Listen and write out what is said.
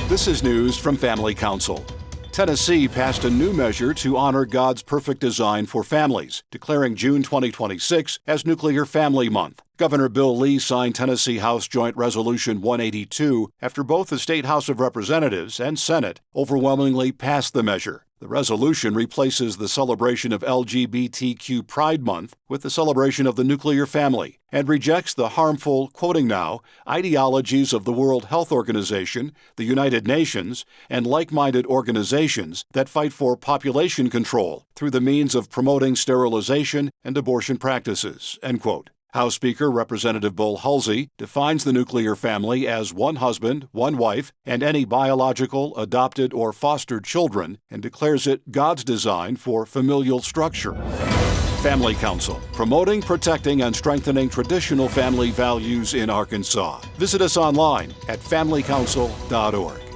This is news from Family Council. Tennessee passed a new measure to honor God's perfect design for families, declaring June 2026 as Nuclear Family Month. Governor Bill Lee signed Tennessee House Joint Resolution 182 after both the State House of Representatives and Senate overwhelmingly passed the measure. The resolution replaces the celebration of LGBTQ Pride Month with the celebration of the nuclear family and rejects the harmful, quoting now, ideologies of the World Health Organization, the United Nations, and like-minded organizations that fight for population control through the means of promoting sterilization and abortion practices, end quote. House Speaker Representative Bull Halsey defines the nuclear family as one husband, one wife, and any biological, adopted, or fostered children, and declares it God's design for familial structure. Family Council, promoting, protecting, and strengthening traditional family values in Arkansas. Visit us online at familycouncil.org.